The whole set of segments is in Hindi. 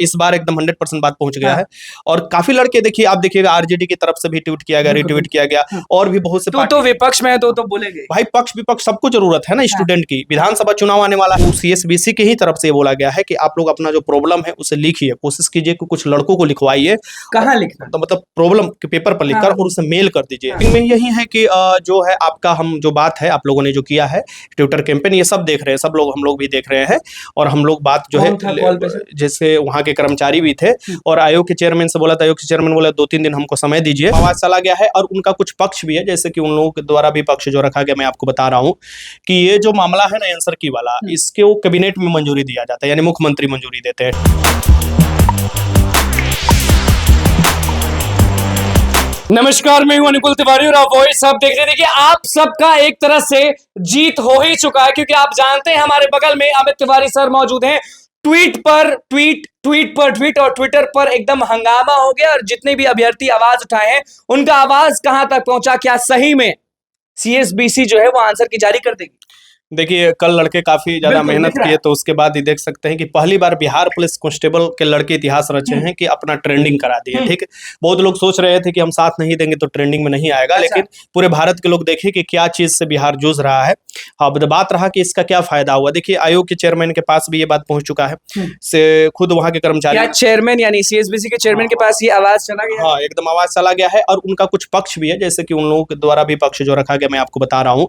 इस बार एकदम 100% बात पहुंच गया है। और काफी लड़के देखिए, आप देखिएगा आरजेडी की तरफ से भी ट्वीट किया गया, रिट्वीट किया गया, और भी बहुत से तो विपक्ष में है तो बोलेंगे भाई, पक्ष विपक्ष सबको जरूरत है ना स्टूडेंट की। विधानसभा चुनाव आने वाला है, सीएसबीसी की ही तरफ से बोला गया है कि आप लोग अपना जो प्रॉब्लम है उसे लिखिए, कोशिश कीजिए कि कुछ लड़कों को लिखवाइए। कहाँ लिखना, तो मतलब प्रॉब्लम के पेपर पर लिखकर और उसे मेल कर दीजिए। इनमें यही है कि जो है आपका, हम जो बात है आप लोगों ने जो किया है ट्विटर कैंपेन, ये सब देख रहे हैं, सब लोग, हम लोग भी देख रहे हैं। और हम लोग बात जो है, जैसे वहाँ के कर्मचारी भी थे और आयोग के चेयरमैन से बोला था, आयोग के चेयरमैन बोला 2-3 दिन हमको समय दीजिए। आवाज चला गया है और उनका कुछ पक्ष भी है, जैसे कि उन लोगों के द्वारा भी पक्ष जो रखा गया, मैं आपको बता रहा हूँ कि ये जो मामला है ना आंसर की वाला, इसके वो कैबिनेट में मंजूरी दिया जाता है, यानी मुख्यमंत्री मंजूरी देते हैं। नमस्कार, मैं हूं अनुकुल तिवारी और आप वॉइस सब देख रहे हैं। देखिए, आप सबका एक तरह से जीत हो ही चुका है, क्योंकि आप जानते हैं हमारे बगल में अमित तिवारी सर मौजूद हैं। ट्वीट पर ट्वीट, ट्वीट पर ट्वीट और ट्विटर पर एकदम हंगामा हो गया, और जितने भी अभ्यर्थी आवाज उठाए हैं उनका आवाज कहां तक पहुंचा, क्या सही में सीएसबीसी जो है वो आंसर की जारी कर देगी? देखिए, कल लड़के काफी ज्यादा मेहनत किए, तो उसके बाद ही देख सकते हैं कि पहली बार बिहार पुलिस कांस्टेबल के लड़के इतिहास रचे हैं कि अपना ट्रेंडिंग करा दिए। ठीक है, बहुत लोग सोच रहे थे कि हम साथ नहीं देंगे तो ट्रेंडिंग में नहीं आएगा, लेकिन पूरे भारत के लोग देखे कि क्या चीज से बिहार जूझ रहा है। अब बात रहा कि इसका क्या फायदा हुआ। देखिए, आयोग के चेयरमैन के पास भी ये बात पहुंच चुका है, से खुद वहां के कर्मचारी, चेयरमैन यानी सीएसबीसी के चेयरमैन के पास ये आवाज चला गया। हाँ, एकदम आवाज चला गया है। और उनका कुछ पक्ष भी है, जैसे कि उन लोगों के द्वारा भी पक्ष जो रखा गया, मैं आपको बता रहा हूँ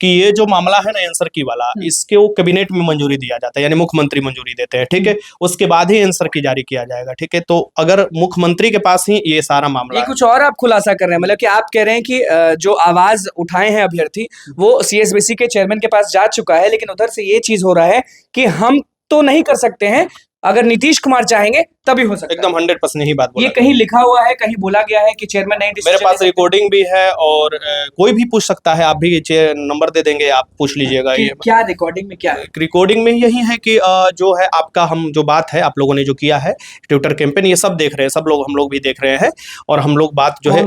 कि ये जो मामला है ना आंसर की वाला, इसके वो कैबिनेट में मंजूरी दिया जाता है, यानी मुख्यमंत्री मंजूरी देते हैं। ठीक है, उसके बाद ही आंसर की जारी किया जाएगा। ठीक है, तो अगर मुख्यमंत्री के पास ही ये सारा मामला, कुछ और आप खुलासा कर रहे हैं, मतलब कि आप कह रहे हैं कि जो आवाज उठाए हैं अभ्यर्थी वो सीएसबीसी के चेयरमैन के पास जा चुका है, लेकिन उधर से ये चीज हो रहा है कि हम तो नहीं कर सकते हैं, अगर नीतीश कुमार चाहेंगे तभी हो सकता है। एकदम 100% यही बात बोला। ये कहीं लिखा हुआ है, कहीं बोला गया है कि चेयरमैन नहीं? मेरे पास रिकॉर्डिंग भी है, और कोई भी पूछ सकता है, आप भी नंबर दे देंगे, आप पूछ लीजिएगा। ये क्या रिकॉर्डिंग में क्या है? रिकॉर्डिंग में यही है कि जो है आपका, हम जो बात है आप लोगों ने जो किया है ट्विटर कैंपेन, ये सब देख रहे हैं, सब लोग, हम लोग भी देख रहे हैं। और हम लोग बात जो है,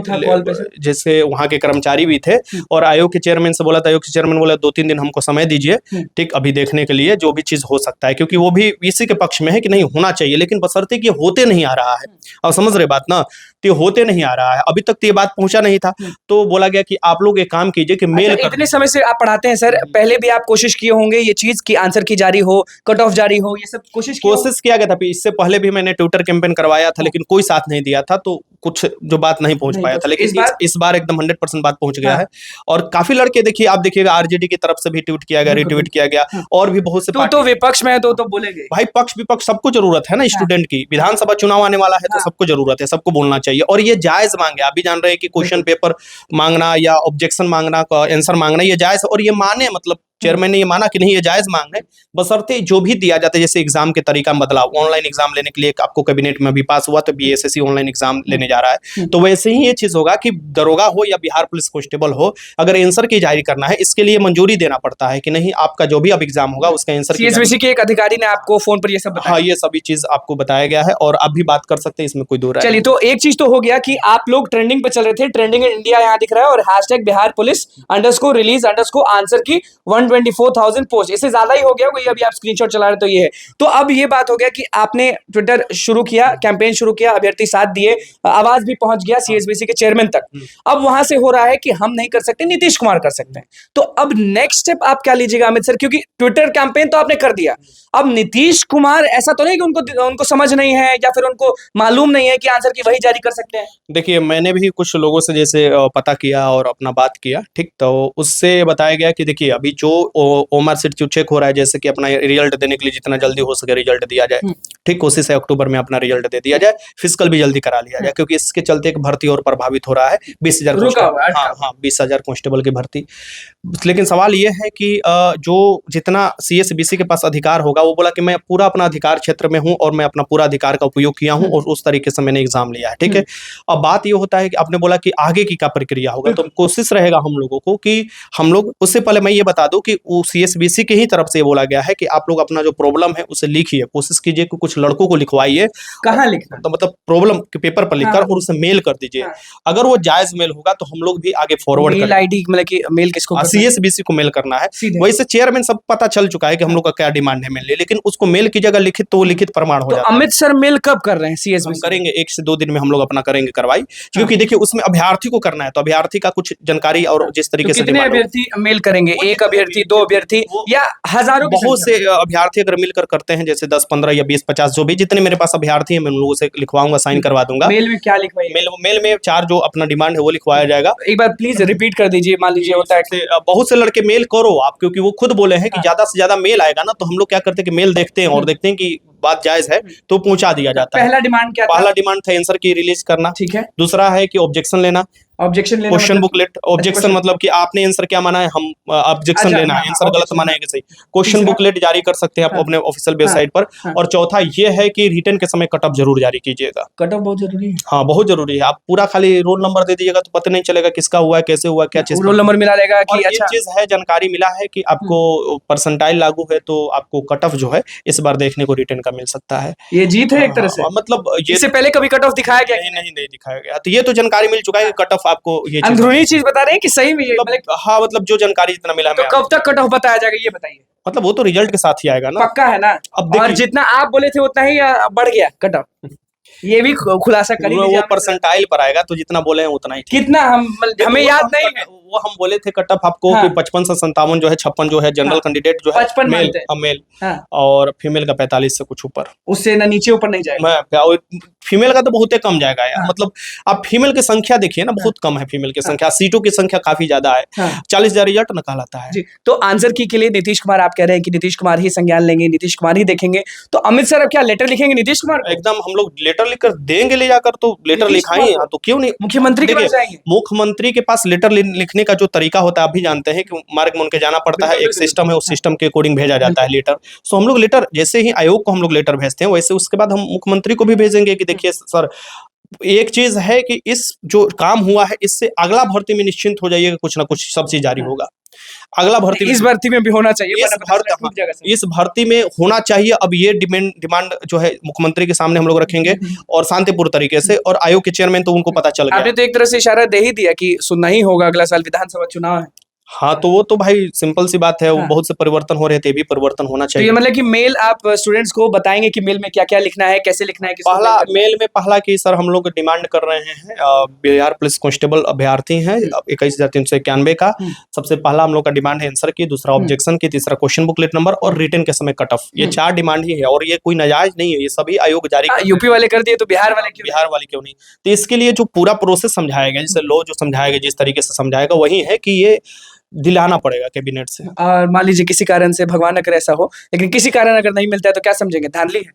जैसे वहाँ के कर्मचारी भी थे और आयोग के चेयरमैन से बोला था, आयोग के चेयरमैन बोला 2-3 दिन हमको समय दीजिए, ठीक, अभी देखने के लिए जो भी चीज हो सकता है, क्योंकि वो भी इसी के पक्ष में है कि नहीं होना चाहिए, लेकिन बशर्ते कि होते नहीं आ रहा है। अब समझ रहे बात ना, तो होते नहीं आ रहा है, अभी तक तो ये बात पहुंचा नहीं था। तो बोला गया कि आप लोग एक काम कीजिए कि मेल कर। इतने समय से आप पढ़ाते हैं सर, पहले भी आप कोशिश किए होंगे ये चीज की आंसर की जारी हो, कट ऑफ जारी हो, ये सब कोशिश किया गया था। इससे पहले भी मैंने ट्विटर कैंपेन करवाया था, लेकिन कोई साथ नहीं दिया था, तो कुछ जो बात नहीं पहुंच पाया था। लेकिन इस बार एकदम 100% बात पहुंच गया है। और काफी लड़के देखिए, आप देखिएगा आरजेडी की तरफ से भी ट्वीट किया गया, रिट्वीट किया गया, और भी बहुत से। तो विपक्ष में है तो बोलेंगे भाई, पक्ष विपक्ष सबको जरूरत है ना स्टूडेंट की। विधानसभा चुनाव आने वाला है, तो सबको जरूरत है, सबको बोलना चाहिए। और ये जायज मांगे, आप भी जान रहे हैं कि क्वेश्चन पेपर मांगना या ऑब्जेक्शन मांगना, आंसर मांगना, ये जायज, और ये माने, मतलब चेयरमैन ने ये माना कि नहीं ये जायज मांग है, बशर्ते जो भी दिया जाता है, जैसे एग्जाम के तरीका में बदलाव, ऑनलाइन एग्जाम लेने के लिए आपको कैबिनेट में भी पास हुआ, तो बीएसएससी ऑनलाइन एग्जाम लेने जा रहा है, तो वैसे ही ये चीज होगा कि दरोगा हो या बिहार पुलिस कांस्टेबल हो, अगर आंसर की जारी करना है, इसके लिए मंजूरी देना पड़ता है कि नहीं, आपका जो भी अब एग्जाम होगा उसका आंसर। सीएसबीसी के एक अधिकारी ने आपको फोन पर ये सब बताया? हाँ, ये सभी चीज आपको बताया गया है, और आप भी बात कर सकते हैं, इसमें कोई दो राय। चलिए, तो एक चीज तो हो गया कि आप लोग ट्रेंडिंग पे चल रहे थे, ट्रेंडिंग इन इंडिया यहाँ दिख रहा है, और hashtag Bihar police _release answer की 124,000 पोस्ट, इससे ज्यादा ही हो गया। कोई अभी आप स्क्रीनशॉट चला रहे तो ये है। तो अब ये बात हो गया कि आपने ट्विटर शुरू किया, कैंपेन शुरू किया, अभ्यर्थी साथ दिए, आवाज भी पहुंच गया सीएसबीसी के चेयरमैन तक। अब वहां से हो रहा है कि हम नहीं कर सकते, नीतीश कुमार कर सकते हैं। तो अब नेक्स्ट स्टेप आप क्या लीजिएगा अमित सर? क्योंकि ट्विटर कैंपेन तो आपने कर दिया, अब नीतीश कुमार, ऐसा तो नहीं कि उनको समझ नहीं है या फिर उनको मालूम नहीं है कि आंसर की वही जारी कर सकते हैं? देखिए, मैंने भी कुछ लोगों से जैसे पता किया और अपना बात किया, ठीक, तो उससे बताया गया कि देखिए, अभी जो ओमर सीट चेक हो रहा है, जैसे कि अपना रिजल्ट देने के लिए जितना जल्दी हो सके रिजल्ट दिया जाए, ठीक, कोशिश है अक्टूबर में अपना रिजल्ट दे दिया जाए, फिजिकल भी जल्दी करा लिया जाए, क्योंकि इसके चलते एक भर्ती और प्रभावित हो रहा है, 20,000 20,000 कांस्टेबल की भर्ती। लेकिन सवाल ये है कि जो जितना सीएसबीसी के पास अधिकार होगा, वो बोला कि मैं पूरा अपना अधिकार क्षेत्र में हूं और मैं अपना पूरा अधिकार का उपयोग किया हूं और उस तरीके से मैंने एग्जाम लिया है। ठीक है, अब बात ये होता है कि आपने बोला कि आगे की क्या प्रक्रिया होगा, तो कोशिश रहेगा हम लोगों को कि हम लोग, उससे पहले मैं ये बता दूं कि कि वो CSBC की ही तरफ से ये बोला गया है कि आप लोग अपना जो प्रॉब्लम है उसे लिखिए, कोशिश कीजिए कि कुछ लड़कों को लिखवाइए, कहाँ लिखना? तो मतलब प्रॉब्लम के पेपर पर लिखकर हाँ। और उसे मेल कर दीजिए। हाँ। अगर वो जायज मेल होगा तो हम लोग भी आगे फॉरवर्ड मेल करेंगे। आईडी मतलब कि मेल किसको करना है? CSBC को मेल करना है। सीधे। वैसे चेयरमैन सब पता चल चुका है कि हम लोग का क्या डिमांड है मेनली, लेकिन उसको मेल की जगह लिखित तो वो लिखित प्रमाण हो तो जाता है। अमित सर मेल कब कर रहे हैं हम CSBC? करेंगे 1 से 2 दिन में हम लोग अपना करेंगे कार्रवाई, क्योंकि देखिए उसमें अभ्यर्थी को करना है, तो अभ्यर्थी का कुछ जानकारी और जिस तो तरीके से कितने डिमांड हो, अभ्यर्थी मेल करेंगे? वो एक जितने अभ्यर्थी, भी 2 अभ्यर्थी वो या हजारों की बहुत संख्या से अभ्यर्थी अगर मिलकर करते हैं, जैसे 10, 15 या 20, 50 जो भी जितने मेरे पास अभ्यर्थी हैं मैं उन लोगों से लिखवाऊंगा, साइन करवा दूंगा। मेल में क्या लिखवाइए? मेल में 4 जो अपना डिमांड है वो लिखवाया जाएगा। एक बार प्लीज रिपीट कर दीजिए, मान लीजिए होता है से बहुत से लड़के मेल करो आप, क्योंकि वो खुद बोले हैं कि हाँ। ज्यादा से ज्यादा मेल आएगा ना, तो हम लोग क्या करते हैं कि मेल देखते हैं और देखते हैं कि बात जायज है तो पहुंचा दिया जाता है। पहला डिमांड क्या था? पहला डिमांड था आंसर की रिलीज करना। ठीक है। दूसरा है कि ऑब्जेक्शन लेना, ऑब्जेक्शन लेना क्वेश्चन मतलब बुकलेट। ऑब्जेक्शन question- मतलब कि आपने आंसर क्या माना है, हम ऑब्जेक्शन अच्छा, लेना है, हाँ, आंसर गलत objection माना है कि सही। क्वेश्चन तीसरा? बुकलेट जारी कर सकते हैं आप हाँ। अपने ऑफिशियल वेबसाइट पर। हाँ। और चौथा ये है कि रिटर्न के समय कट ऑफ जरूर जारी कीजिएगा। कट ऑफ बहुत जरूरी है। हाँ बहुत जरूरी है। आप पूरा खाली रोल नंबर दे दीजिएगा तो पता नहीं चलेगा किसका हुआ है, कैसे हुआ, क्या चीज रोल नंबर मिला रहेगा और कि ये अच्छा चीज है, जानकारी मिला है कि आपको परसेंटाइल लागू है तो आपको कट ऑफ जो है इस बार देखने को रिटर्न का मिल सकता है। ये जीत है एक तरह से। मतलब ये इससे पहले कभी कट ऑफ दिखाया गया? नहीं दिखाया गया, तो ये तो जानकारी मिल चुका है कि कट ऑफ आपको ये चीज अंदरूनी चीज बता रहे हैं कि सही में ये मतलब हाँ मतलब जो जानकारी जितना मिला तो मैं कब तक कट ऑफ बताया जाएगा ये बताइए? मतलब वो तो रिजल्ट के साथ ही आएगा ना। पक्का है ना? अब और देखिए जितना आप बोले थे उतना ही बढ़ गया कट ऑफ, ये भी खुलासा कर ही वो लीजिए आप। परसेंटाइल पर आएगा, तो जितना बोले हैं उतना ही ठीक। कितना हमें वो याद तो नहीं हम है। वो हम बोले थे कट ऑफ आपको हाँ। कि 55 से 57 जो है, 56 जो है जनरल हाँ। कैंडिडेट जो है 55 मेल मानते हैं। मेल हाँ। और फीमेल का 45 से कुछ ऊपर। उससे ना नीचे ऊपर नहीं जाएगा। फीमेल का तो बहुत ही कम जाएगा यार। हाँ। मतलब आप फीमेल की संख्या देखिए ना, बहुत कम है फीमेल की संख्या, सीटों की संख्या काफी ज्यादा है। हाँ। 40,000 रिजल्ट निकालता है। जी, तो आंसर की के लिए नीतीश कुमार, आप कह रहे हैं कि नीतीश कुमार ही संज्ञान लेंगे, नीतीश कुमार ही देखेंगे, तो अमित सर अब क्या लेटर लिखेंगे नीतीश कुमार को? एकदम हम लोग लेटर लिखकर देंगे ले जाकर, तो लेटर नीतीश लिखाएं कुमार को? तो क्यों नहीं। मुख्यमंत्री के देखिए, पास जाएंगे? मुख्यमंत्री के पास लेटर लिखने का जो तरीका होता है आप भी जानते हैं कि मार्ग में उनके जाना पड़ता है, एक सिस्टम है, उस सिस्टम के अकॉर्डिंग भेजा जाता है लेटर। सो हम लोग लेटर जैसे ही आयोग को हम लोग लेटर भेजते हैं, वैसे उसके बाद हम मुख्यमंत्री को भी भेजेंगे कि देखिए सर, एक चीज है कि इस जो काम हुआ है इससे अगला भर्ती में निश्चिंत हो जाइए, कुछ ना कुछ सब्सिडी जारी होगा। अगला भर्ती इस भर्ती में भी होना चाहिए, इस भर्ती में होना चाहिए। अब ये डिमांड जो है मुख्यमंत्री के सामने हम लोग रखेंगे और शांतिपूर्ण तरीके से, और आयोग के चेयरमैन तो उनको पता चल गया। आपने तो एक तरह से इशारा दे ही दिया कि सुनना ही होगा, अगला साल विधानसभा चुनाव है। हाँ तो वो तो भाई सिंपल सी बात है, वो हाँ। बहुत से परिवर्तन हो रहे थे, भी परिवर्तन होना तो चाहिए। ये मतलब कि मेल आप स्टूडेंट्स को बताएंगे कि मेल में क्या क्या लिखना है, कैसे लिखना है? किसको पहला mail करना है? मेल में पहला कि सर हम लोग डिमांड कर रहे हैं बिहार पुलिस कांस्टेबल अभ्यर्थी हैं 21,391 का। सबसे पहला हम लोग का डिमांड है आंसर की, दूसरा ऑब्जेक्शन की, तीसरा क्वेश्चन बुकलेट नंबर और रिटर्न के समय कट ऑफ। ये 4 डिमांड ही है और ये कोई नाजायज नहीं है, ये सभी आयोग जारी कर यूपी वाले कर दिए तो बिहार वाले क्यों? बिहार वाली क्यों नहीं। तो इसके लिए जो पूरा प्रोसेस समझाया गया, जैसे लॉ जो समझाया गया जिस तरीके से समझाएगा, वही है कि ये दिलाना पड़ेगा कैबिनेट से। और मान लीजिए किसी कारण से, भगवान न करे ऐसा हो, लेकिन किसी कारण अगर नहीं मिलता है तो क्या समझेंगे? धांधली है?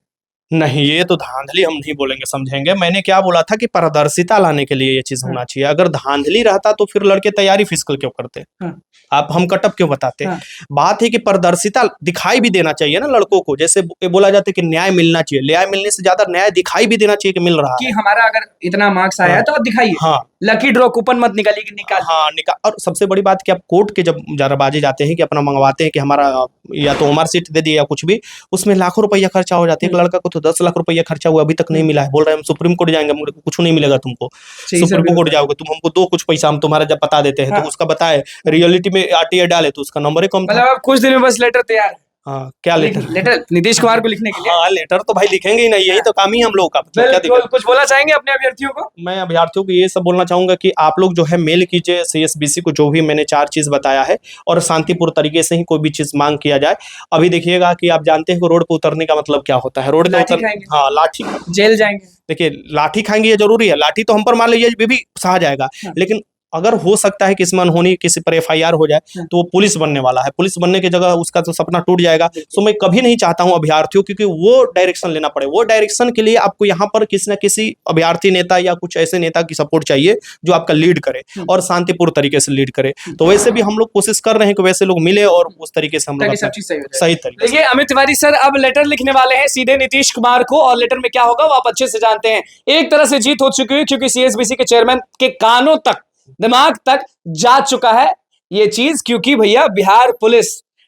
नहीं, ये तो धांधली हम नहीं बोलेंगे, समझेंगे। मैंने क्या बोला था कि पारदर्शिता लाने के लिए ये चीज होना चाहिए। अगर धांधली रहता तो फिर लड़के तैयारी फिजिकल क्यों करते? हाँ। आप हम कटअप क्यों बताते? हाँ। बात है कि पारदर्शिता दिखाई भी देना चाहिए ना लड़कों को। जैसे बोला जाता है कि न्याय मिलना चाहिए, न्याय मिलने से ज्यादा न्याय दिखाई भी देना चाहिए कि मिल रहा कि है। हमारा अगर इतना मार्क्स आया है तो आप दिखाइए। हाँ लकी ड्रॉ कूपन मत निकालिए कि निकाल। हाँ निकाल। और सबसे बड़ी बात कि आप कोर्ट के जब जराबाजी जाते हैं कि अपना मंगवाते हैं कि हमारा या तो उमर सीट दे दिए या कुछ भी, उसमें लाखों रुपया खर्चा हो जाती है। एक लड़का को तो 10 लाख रुपया खर्चा हुआ, अभी तक नहीं मिला है। बोल रहे हैं हम सुप्रीम कोर्ट जाएंगे, कुछ नहीं मिलेगा तुमको। सुप्रीम कोर्ट जाओगे तुम, हमको दो कुछ पैसा हम तुम्हारा जब बता देते हैं। हाँ। तो उसका बताए रियलिटी में RTI डाले तो उसका नंबर ही कम था। मतलब आप कुछ दिन में बस लेटर तैयार? हाँ क्या लेटर? लेटर नीतीश कुमार को लिखने के लिए? हाँ लेटर तो भाई लिखेंगे ही नहीं, यही तो काम ही हम लोग का। क्या बिल्कुल। दिक्कत? कुछ बोलना चाहेंगे अपने अभ्यर्थियों को? मैं अभ्यर्थियों को ये सब बोलना चाहूंगा कि आप लोग जो है मेल कीजिए CSBC को, जो भी मैंने 4 चीज बताया है, और शांतिपूर्ण तरीके से ही कोई भी चीज मांग किया जाए। अभी देखिएगा कि आप जानते हैं कि रोड पे उतरने का मतलब क्या होता है। रोड पे लाठी उतर खाएंगे। हाँ लाठी, जेल जाएंगे। देखिए लाठी खाएंगे ये जरूरी है। लाठी तो हम पर मान लीजिए ये भी सहा जाएगा, हाँ। लेकिन अगर हो सकता है कि इसमें अनहोनी किसी पर FIR हो जाए हाँ। तो वो पुलिस बनने वाला है। पुलिस बनने की जगह उसका तो सपना टूट जाएगा। सो मैं कभी नहीं चाहता हूं अभ्यर्थियों, क्योंकि वो डायरेक्शन लेना पड़े। वो डायरेक्शन के लिए आपको यहाँ पर किसी न किसी अभ्यर्थी नेता या कुछ ऐसे नेता की सपोर्ट चाहिए जो आपका लीड करे और शांतिपूर्ण तरीके से लीड करे। तो वैसे भी हम लोग कोशिश कर रहे हैं कि वैसे लोग मिले और उस तरीके से हम लोग सब चीज सही हो जाए। सही तरीके। देखिए अमित तिवारी सर अब लेटर लिखने वाले हैं सीधे नीतीश कुमार को, और लेटर में क्या होगा वो आप अच्छे से जानते हैं। एक तरह से जीत हो चुकी है, क्योंकि CSBC के चेयरमैन के कानों तक, दिमाग तक जा चुका है ये चीज, क्योंकि भैया बिहार पुलिस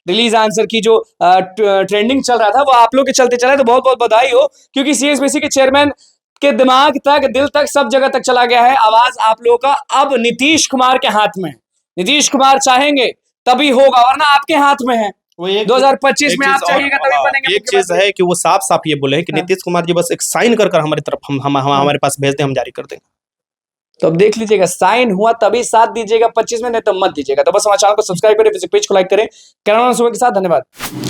रिलीज आंसर की जो ट्रेंडिंग चल रहा था वो आप लोग के चलते चला है, तो बहुत बहुत बधाई हो, क्योंकि सीएसबीसी के चेयरमैन के दिमाग तक, दिल तक, सब जगह तक चला गया है आवाज आप लोगों का अब नीतीश कुमार के हाथ में। नीतीश कुमार चाहेंगे तभी होगा, वरना आपके हाथ में है। वो एक 2025 एक में चीज आप चाहिएगा और तभी बनेंगे एक चीज मुख्यमंत्री। है कि वो साफ साफ ये बोले हैं कि हाँ। नीतीश कुमार जी बस एक साइन कर कर हमारी तरफ हम हमारे पास भेज दें, हम जारी कर देंगे। तो अब देख लीजिएगा, साइन हुआ तभी साथ दीजिएगा 25 में, नहीं तो मत दीजिएगा। तो बस हमारे चैनल को सब्सक्राइब करें, फेसबुक पेज को लाइक करें। कैमरामैन सुबह के साथ, धन्यवाद।